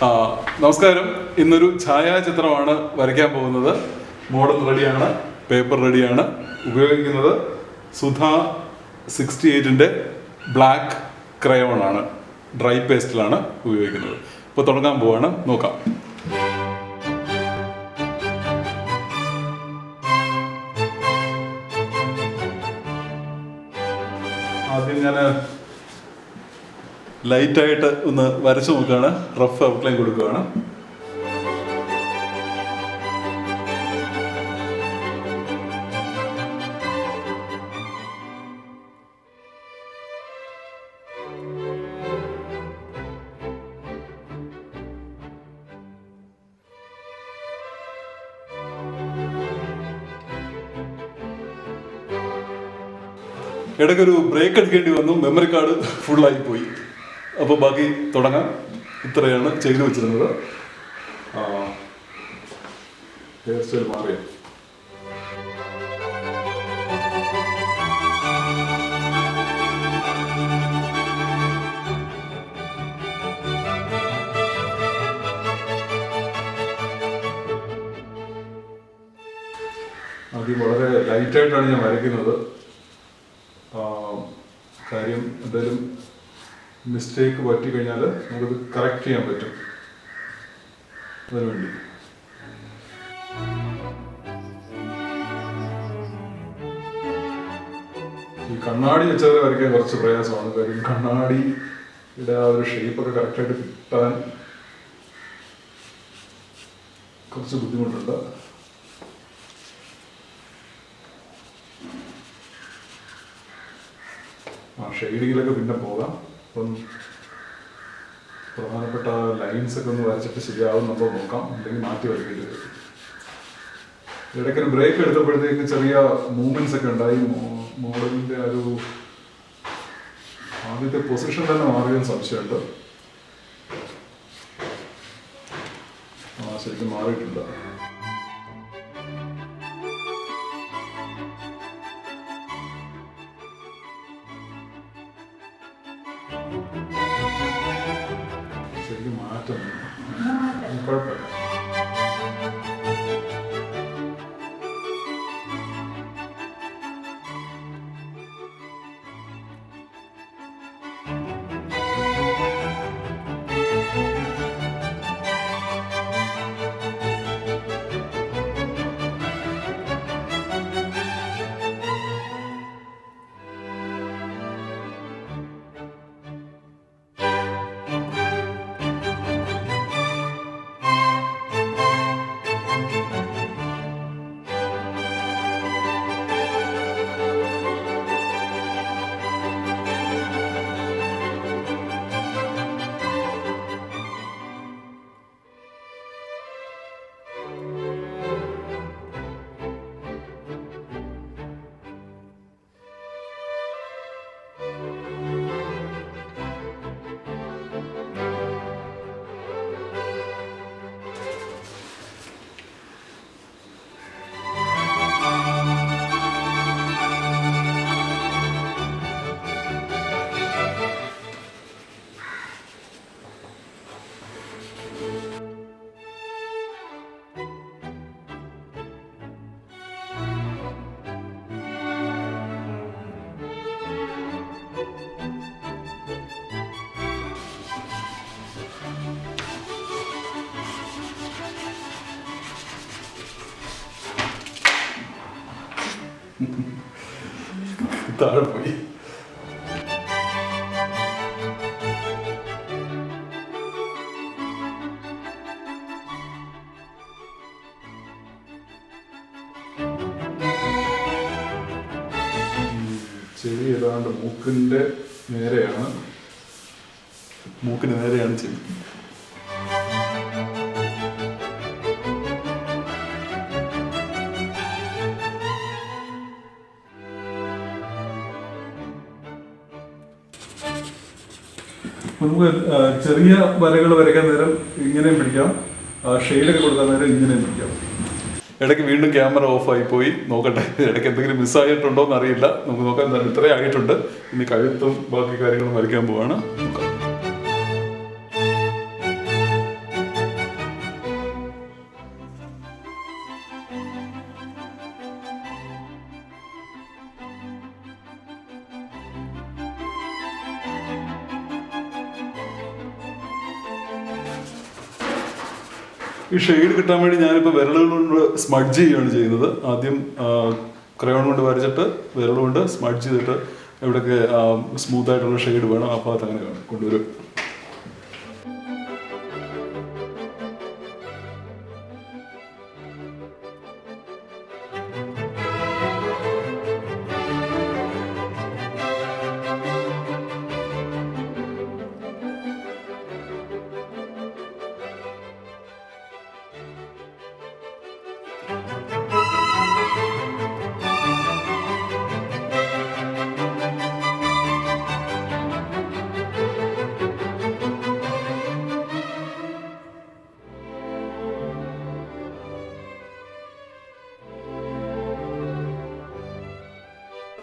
നമസ്കാരം. ഇന്നൊരു ഛായാചിത്രമാണ് വരയ്ക്കാൻ പോകുന്നത്. മോഡൽ റെഡിയാണ്, പേപ്പർ റെഡിയാണ്. ഉപയോഗിക്കുന്നത് സുധ 68-ൻ്റെ ബ്ലാക്ക് ക്രയോൺ ആണ്. ഡ്രൈ പേസ്റ്റിലാണ് ഉപയോഗിക്കുന്നത്. ഇപ്പോൾ തുടങ്ങാൻ പോവാണ്, നോക്കാം. ആദ്യം ഞാൻ ലൈറ്റായിട്ട് ഒന്ന് വരച്ചു നോക്കുകയാണ്, റഫ് ഔട്ട്ലൈൻ കൊടുക്കുകയാണ്. ഇടയ്ക്കൊരു ബ്രേക്ക് എടുക്കേണ്ടി വന്നു, മെമ്മറി കാർഡ് ഫുള്ളായി പോയി. അപ്പോൾ ബാക്കി തുടങ്ങാം. ഇത്രയാണ് ചെയ്തു വെച്ചിരുന്നത്. ഹെയർ സ്റ്റൈൽ മാറിയ ആദ്യം വളരെ ലൈറ്റായിട്ടാണ് ഞാൻ വരയ്ക്കുന്നത്. കാര്യം എന്തായാലും മിസ്റ്റേക്ക് പറ്റിക്കഴിഞ്ഞാൽ നമുക്കത് കറക്റ്റ് ചെയ്യാൻ പറ്റും. അതിനുവേണ്ടി ഈ കണ്ണാടി വെച്ചാൽ വരയ്ക്കാൻ കുറച്ച് പ്രയാസമാണ്. കാര്യം കണ്ണാടിയുടെ ആ ഒരു ഷേപ്പൊക്കെ കറക്റ്റായിട്ട് കിട്ടാൻ കുറച്ച് ബുദ്ധിമുട്ടുണ്ട്. ഷെയ്ഡിങ്ങിലൊക്കെ പിന്നെ പോകാം. അപ്പം പ്രധാനപ്പെട്ട ലൈൻസൊക്കെ ഒന്ന് വരച്ചിട്ട് ശരിയാവും നമ്മൾ നോക്കാം, അല്ലെങ്കിൽ മാറ്റി വരയ്ക്കേണ്ടി വരും. ഇടയ്ക്കൊരു ബ്രേക്ക് എടുത്തപ്പോഴത്തേക്ക് ചെറിയ മൂവ്മെന്റ്സ് ഒക്കെ ഉണ്ടായി. മോഡലിൻ്റെ ഒരു ആദ്യത്തെ പൊസിഷൻ തന്നെ മാറിയെന്ന് സംശയമുണ്ട്. ശരിക്കും മാറിയിട്ടുണ്ട്. ശരിക്കും മാറ്റം കുഴപ്പമില്ല. താഴെ പോയി. ചെവി ഏതാണ്ട് മൂക്കിന് നേരെയാണ് ചെവി. നമുക്ക് ചെറിയ വരകൾ വരയ്ക്കാൻ നേരം ഇങ്ങനെയും പിടിക്കാം, ഷെയ്ഡൊക്കെ കൊടുക്കാൻ നേരം ഇങ്ങനെയും പിടിക്കാം. ഇടയ്ക്ക് വീണ്ടും ക്യാമറ ഓഫായി പോയി. നോക്കട്ടെ, ഇടയ്ക്ക് എന്തെങ്കിലും മിസ്സായിട്ടുണ്ടോ എന്ന് അറിയില്ല. നമുക്ക് നോക്കാൻ. ഇത്രയും ആയിട്ടുണ്ട്. ഇനി കഴുത്തും ബാക്കി കാര്യങ്ങളും വരയ്ക്കാൻ പോവാണ്. നോക്കാം. ഈ ഷെയ്ഡ് കിട്ടാൻ വേണ്ടി ഞാനിപ്പോൾ വിരലുകൾ കൊണ്ട് സ്മഡ്ജ് ചെയ്യുകയാണ് ചെയ്യുന്നത്. ആദ്യം ക്രയോൺ കൊണ്ട് വരച്ചിട്ട് വിരൽ കൊണ്ട് സ്മഡ്ജ് ചെയ്തിട്ട് എവിടെയൊക്കെ സ്മൂത്തായിട്ടുള്ള ഷെയ്ഡ് വേണം അപ്പോൾ അതങ്ങനെ കൊണ്ടുവരും.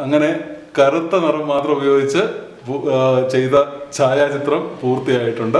അങ്ങനെ കറുത്ത നിറം മാത്രം ഉപയോഗിച്ച് ചെയ്ത ഛായാചിത്രം പൂർത്തിയായിട്ടുണ്ട്.